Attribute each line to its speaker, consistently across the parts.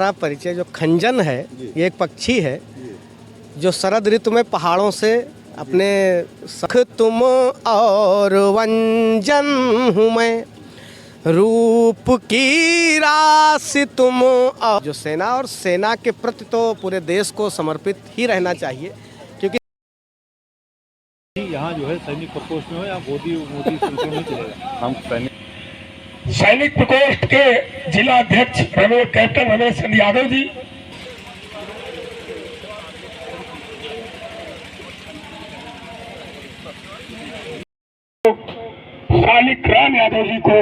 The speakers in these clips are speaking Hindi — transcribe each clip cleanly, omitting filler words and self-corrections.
Speaker 1: हमारा परिचय जो खंजन है, ये एक पक्षी है जो शरद ऋतु में पहाड़ों से अपने सख तुम और वंजन हूँ मैं, रूप की राशि तुम और जो सेना और सेना के प्रति तो पूरे देश को समर्पित ही रहना चाहिए, क्योंकि
Speaker 2: यहाँ जो है सैनिक प्रकोष्ठ में हो या मोदी संगठन में चलेगा। हम
Speaker 3: सैनिक प्रकोष्ठ के जिला अध्यक्ष कैप्टन रमेश चंद्र यादव जी, शालिग्राम यादव जी को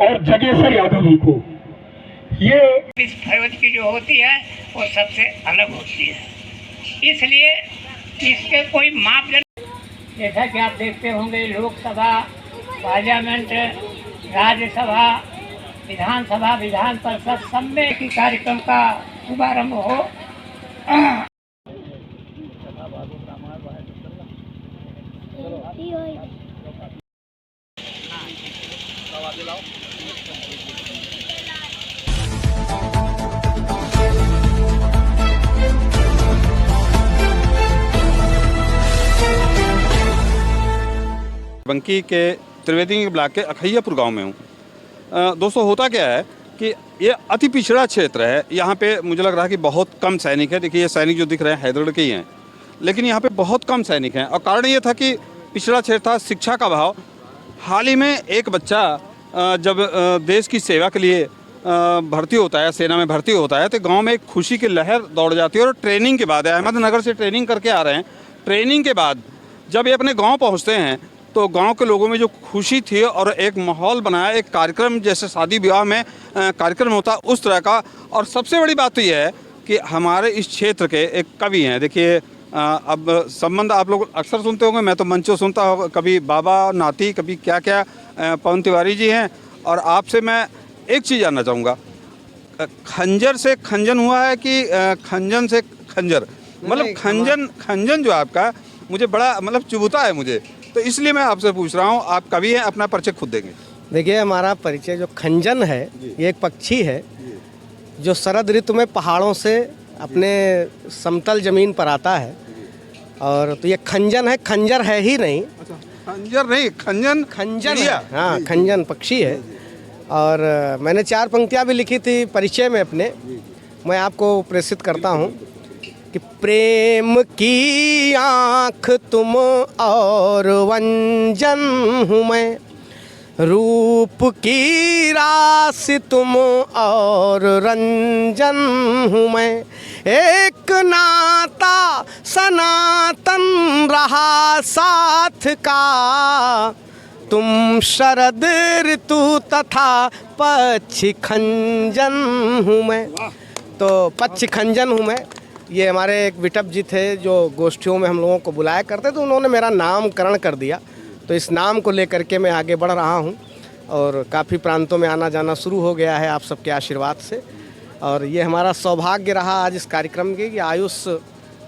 Speaker 3: और जगेश्वर यादव जी को, ये
Speaker 4: इस फौज की जो होती है वो सबसे अलग होती है, इसलिए इसके कोई मापदंड। जैसा कि आप देखते होंगे लोकसभा, पार्लियामेंट, राज्यसभा, विधानसभा, विधान परिषद सब में की कार्यक्रम का शुभारंभ हो।
Speaker 5: बंकी के त्रिवेदी ब्लॉक के अखैयापुर गांव में हूं। दोस्तों, होता क्या है कि ये अति पिछड़ा क्षेत्र है। यहाँ पे मुझे लग रहा है कि बहुत कम सैनिक है। देखिए, ये सैनिक जो दिख रहे हैं हैदरगढ़ के ही हैं, लेकिन यहाँ पे बहुत कम सैनिक हैं। और कारण ये था कि पिछड़ा क्षेत्र था, शिक्षा का अभाव। हाल ही में एक बच्चा जब देश की सेवा के लिए भर्ती होता है, सेना में भर्ती होता है, तो गाँव में एक खुशी की लहर दौड़ जाती है। और ट्रेनिंग के बाद, अहमदनगर से ट्रेनिंग करके आ रहे हैं, ट्रेनिंग के बाद जब ये अपने गाँव पहुँचते हैं तो गांव के लोगों में जो खुशी थी और एक माहौल बनाया, एक कार्यक्रम जैसे शादी विवाह में कार्यक्रम होता उस तरह का। और सबसे बड़ी बात तो यह है कि हमारे इस क्षेत्र के एक कवि हैं। देखिए, अब संबंध आप लोग अक्सर सुनते होंगे, मैं तो मंचों सुनता हूँ, कभी बाबा नाती, कभी क्या क्या। पवन तिवारी जी हैं। और आपसे मैं एक चीज़ जानना चाहूँगा, खंजर से खंजन हुआ है कि खंजन से खंजर? मतलब खंजन जो आपका मुझे बड़ा मतलब चुभता है मुझे, तो इसलिए मैं आपसे पूछ रहा हूँ। आप कवि हैं, अपना परिचय खुद देंगे।
Speaker 1: देखिए, हमारा परिचय जो खंजन है, ये एक पक्षी है जो शरद ऋतु में पहाड़ों से अपने समतल जमीन पर आता है। और तो ये खंजन है, खंजर है ही नहीं।
Speaker 5: अच्छा, खंजर नहीं, खंजन
Speaker 1: है। हाँ, खंजन पक्षी है। और मैंने 4 पंक्तियाँ भी लिखी थी परिचय में अपने, मैं आपको प्रेषित करता हूँ कि प्रेम की आँख तुम और वंजन हूँ मैं, रूप की राशि तुम और रंजन हूँ मैं, एक नाता सनातन रहा साथ का, तुम शरद ऋतु तथा पक्षी खंजन हूँ मैं। तो पक्षी खंजन हूँ मैं, ये हमारे एक विटप जी थे जो गोष्ठियों में हम लोगों को बुलाया करते, तो उन्होंने मेरा नामकरण कर दिया। तो इस नाम को लेकर के मैं आगे बढ़ रहा हूँ और काफ़ी प्रांतों में आना जाना शुरू हो गया है आप सबके आशीर्वाद से। और ये हमारा सौभाग्य रहा आज इस कार्यक्रम के कि आयुष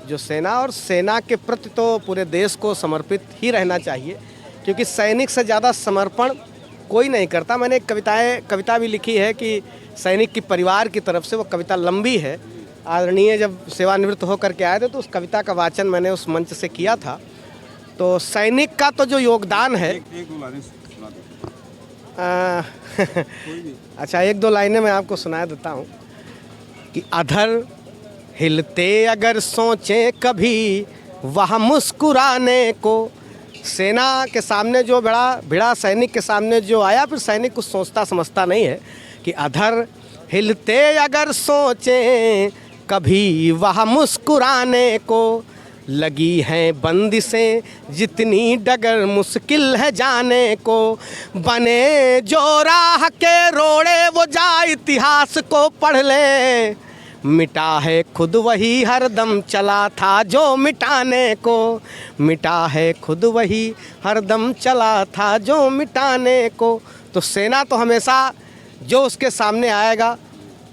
Speaker 1: जो सेना और सेना के प्रति तो पूरे देश को समर्पित ही रहना चाहिए, क्योंकि सैनिक से ज़्यादा समर्पण कोई नहीं करता। मैंने एक कविता भी लिखी है कि सैनिक की परिवार की तरफ से, वो कविता लंबी है। आदरणीय जब सेवानिवृत्त होकर के आए थे तो उस कविता का वाचन मैंने उस मंच से किया था। तो सैनिक का तो जो योगदान है, अच्छा 1-2 लाइनें मैं आपको सुना देता हूँ कि अधर हिलते अगर सोचें कभी वह मुस्कुराने को, सेना के सामने जो भिड़ा सैनिक के सामने जो आया, फिर सैनिक कुछ सोचता समझता नहीं है कि अधर हिलते अगर सोचें कभी वह मुस्कुराने को, लगी हैं बंदिशें जितनी डगर मुश्किल है जाने को, बने जो राह के रोड़े वो जा इतिहास को पढ़ ले, मिटा है खुद वही हरदम चला था जो मिटाने को, मिटा है खुद वही हरदम चला था जो मिटाने को। तो सेना तो हमेशा जो उसके सामने आएगा,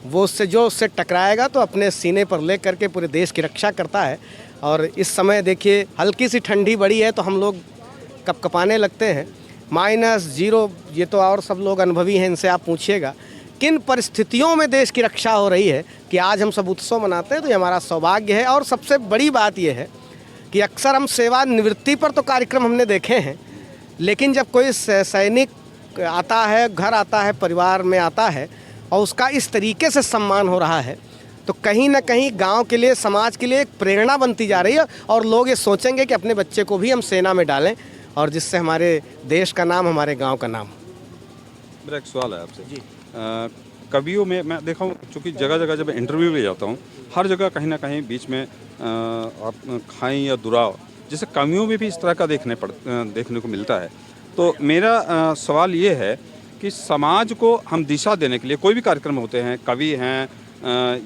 Speaker 1: वो उससे टकराएगा तो अपने सीने पर ले करके पूरे देश की रक्षा करता है। और इस समय देखिए, हल्की सी ठंडी बढ़ी है तो हम लोग कपकपाने लगते हैं। -0, ये तो और सब लोग अनुभवी हैं, इनसे आप पूछिएगा किन परिस्थितियों में देश की रक्षा हो रही है कि आज हम सब उत्सव मनाते हैं, तो ये हमारा सौभाग्य है। और सबसे बड़ी बात ये है कि अक्सर हम सेवानिवृत्ति पर तो कार्यक्रम हमने देखे हैं, लेकिन जब कोई सैनिक आता है, घर आता है, परिवार में आता है और उसका इस तरीके से सम्मान हो रहा है, तो कहीं ना कहीं गांव के लिए, समाज के लिए एक प्रेरणा बनती जा रही है। और लोग ये सोचेंगे कि अपने बच्चे को भी हम सेना में डालें, और जिससे हमारे देश का नाम, हमारे गांव का नाम।
Speaker 5: मेरा एक सवाल है आपसे जी। कवियों में मैं देखा हूँ, चूँकि जगह जगह जब इंटरव्यू ले जाता हूँ, हर जगह कहीं ना कहीं बीच में आप खाई या दुराव, जैसे कवियों में भी इस तरह का देखने को मिलता है। तो मेरा सवाल ये है कि समाज को हम दिशा देने के लिए, कोई भी कार्यक्रम होते हैं, कवि हैं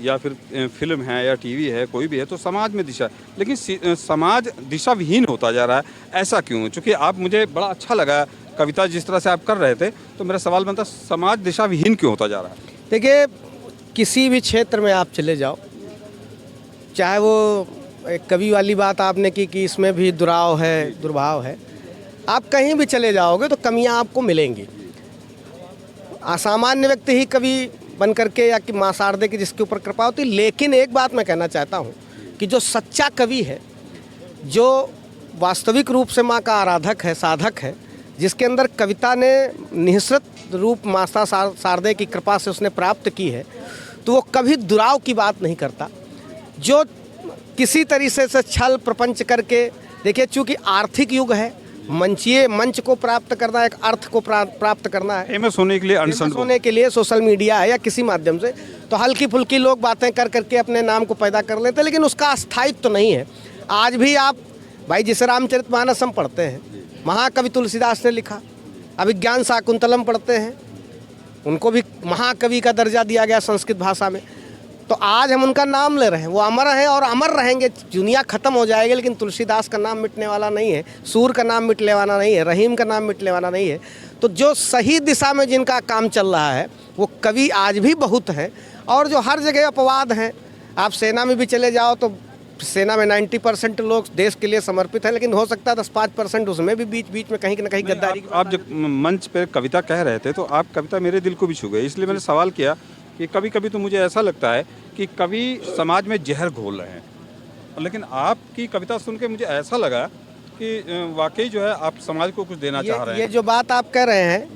Speaker 5: या फिर फिल्म है या टीवी है, कोई भी है, तो समाज में दिशा, लेकिन समाज दिशा विहीन होता जा रहा है, ऐसा क्यों? चूँकि आप, मुझे बड़ा अच्छा लगा कविता जिस तरह से आप कर रहे थे, तो मेरा सवाल बनता, समाज दिशा विहीन क्यों होता जा रहा है?
Speaker 1: देखिए, किसी भी क्षेत्र में आप चले जाओ, चाहे वो एक कवि वाली बात आपने की कि इसमें भी दुराव है, दुर्भाव है, आप कहीं भी चले जाओगे तो कमियां आपको मिलेंगी। असामान्य व्यक्ति ही कवि बन करके, या कि माँ शारदे की जिसके ऊपर कृपा होती। लेकिन एक बात मैं कहना चाहता हूँ कि जो सच्चा कवि है, जो वास्तविक रूप से माँ का आराधक है, साधक है, जिसके अंदर कविता ने निःसृत रूप माता शारदे की कृपा से उसने प्राप्त की है, तो वो कभी दुराव की बात नहीं करता। जो किसी तरीके से छल प्रपंच करके, देखिए चूँकि आर्थिक युग है, मंच को प्राप्त करना, एक अर्थ को प्राप्त करना है,
Speaker 5: फेमस होने के लिए,
Speaker 1: फेमस होने के लिए सोशल मीडिया है या किसी माध्यम से, तो हल्की फुल्की लोग बातें कर करके अपने नाम को पैदा कर लेते हैं, लेकिन उसका स्थायित्व तो नहीं है। आज भी आप भाई जिसे रामचरितमानस हम पढ़ते हैं, महाकवि तुलसीदास ने लिखा, अभिज्ञान शाकुंतलम पढ़ते हैं, उनको भी महाकवि का दर्जा दिया गया संस्कृत भाषा में। तो आज हम उनका नाम ले रहे हैं, वो अमर हैं और अमर रहेंगे। दुनिया ख़त्म हो जाएगी, लेकिन तुलसीदास का नाम मिटने वाला नहीं है, सूर का नाम मिटने वाला नहीं है, रहीम का नाम मिटने वाला नहीं है। तो जो सही दिशा में जिनका काम चल रहा है, वो कवि आज भी बहुत हैं। और जो हर जगह अपवाद हैं, आप सेना में भी चले जाओ तो सेना में 90% लोग देश के लिए समर्पित हैं, लेकिन हो सकता है 10-5% उसमें भी बीच बीच में कहीं ना कहीं गद्दारी।
Speaker 5: आप जब मंच पर कविता कह रहे थे, तो आप कविता मेरे दिल को भी छू गई, इसलिए मैंने सवाल किया कि कभी कभी तो मुझे ऐसा लगता है कि कवि समाज में जहर घोल रहे हैं, लेकिन आपकी कविता सुन के मुझे ऐसा लगा कि वाकई जो है आप समाज को कुछ देना चाह रहे हैं।
Speaker 1: ये जो बात आप कह रहे हैं,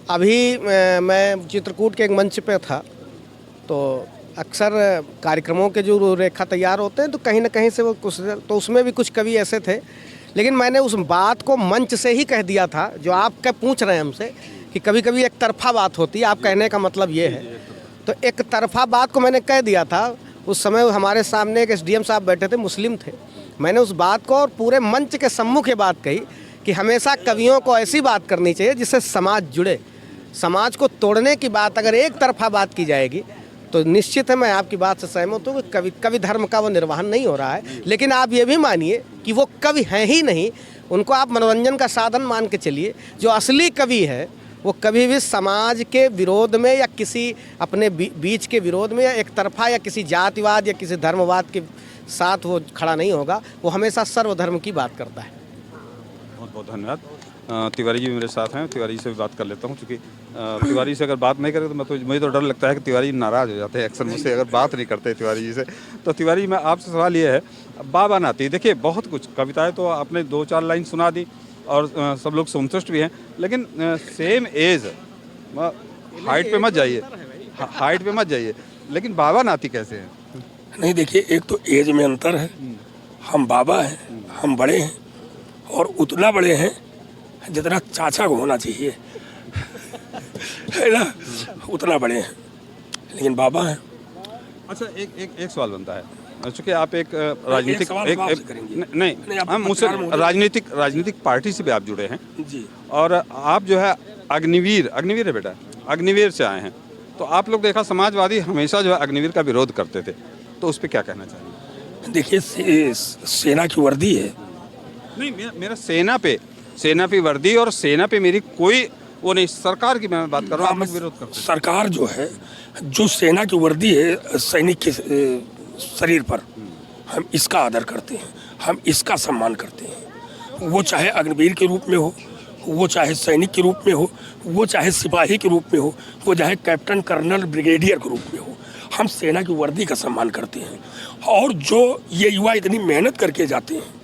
Speaker 1: अभी मैं चित्रकूट के एक मंच पे था, तो अक्सर कार्यक्रमों के जो रेखा तैयार होते हैं, तो कहीं ना कहीं से वो कुछ, तो उसमें भी कुछ कवि ऐसे थे, लेकिन मैंने उस बात को मंच से ही कह दिया था जो आप क्या पूछ रहे हैं हमसे, कि कभी कभी एक तरफा बात होती है। आप कहने का मतलब ये है, तो एक तरफा बात को मैंने कह दिया था। उस समय हमारे सामने एक SDM साहब बैठे थे, मुस्लिम थे। मैंने उस बात को और पूरे मंच के सम्मुख ये बात कही कि हमेशा कवियों को ऐसी बात करनी चाहिए जिससे समाज जुड़े। समाज को तोड़ने की बात अगर एक तरफा बात की जाएगी, तो निश्चित है, मैं आपकी बात से सहमत हूँ कि कवि धर्म का वो निर्वहन नहीं हो रहा है। लेकिन आप ये भी मानिए कि वो कवि हैं ही नहीं, उनको आप मनोरंजन का साधन मान के चलिए। जो असली कवि है, वो कभी भी समाज के विरोध में या किसी अपने बीच के विरोध में या एक तरफा या किसी जातिवाद या किसी धर्मवाद के साथ वो खड़ा नहीं होगा। वो हमेशा सर्वधर्म की बात करता है।
Speaker 5: बहुत बहुत धन्यवाद। तिवारी जी मेरे साथ हैं, तिवारी से भी बात कर लेता हूं, क्योंकि तिवारी से अगर बात नहीं करें तो मुझे तो डर लगता है कि तिवारी नाराज़ हो जाते हैं अक्सर मुझसे अगर बात नहीं करते तिवारी जी से। तो तिवारी, मैं आपसे सवाल ये है, बाबा नाती, देखिए बहुत कुछ कविताएँ तो आपने 2-4 लाइन सुना दी और सब लोग संतुष्ट भी हैं, लेकिन सेम एज, हाइट पे मत जाइए, हाइट पे मत जाइए, लेकिन बाबा नाती कैसे हैं?
Speaker 3: नहीं, देखिए, एक तो एज में अंतर है, हम बाबा हैं, हम बड़े हैं, और उतना बड़े हैं जितना चाचा को होना चाहिए, है ना, उतना बड़े हैं, लेकिन बाबा हैं।
Speaker 5: अच्छा, एक सवाल बनता है, चूँकि आप एक राजनीतिक नहीं, हम मुझसे राजनीतिक पार्टी से भी आप जुड़े हैं
Speaker 3: जी,
Speaker 5: और आप जो है अग्निवीर है बेटा, अग्निवीर से आए हैं, तो आप लोग देखा समाजवादी हमेशा जो है अग्निवीर का विरोध करते थे, तो उस पर क्या कहना चाहिए?
Speaker 3: देखिए, सेना की वर्दी है।
Speaker 5: नहीं, मेरा सेना पे वर्दी और सेना पे मेरी कोई वो नहीं, सरकार की मैं बात कर रहा हूँ, आप लोग विरोध करते हैं।
Speaker 3: सरकार जो है, जो सेना की वर्दी है सैनिक के शरीर पर, हम इसका आदर करते हैं, हम इसका सम्मान करते हैं। वो चाहे अग्निवीर के रूप में हो, वो चाहे सैनिक के रूप में हो, वो चाहे सिपाही के रूप में हो, वो चाहे कैप्टन कर्नल ब्रिगेडियर के रूप में हो, हम सेना की वर्दी का सम्मान करते हैं। और जो ये युवा इतनी मेहनत करके जाते हैं,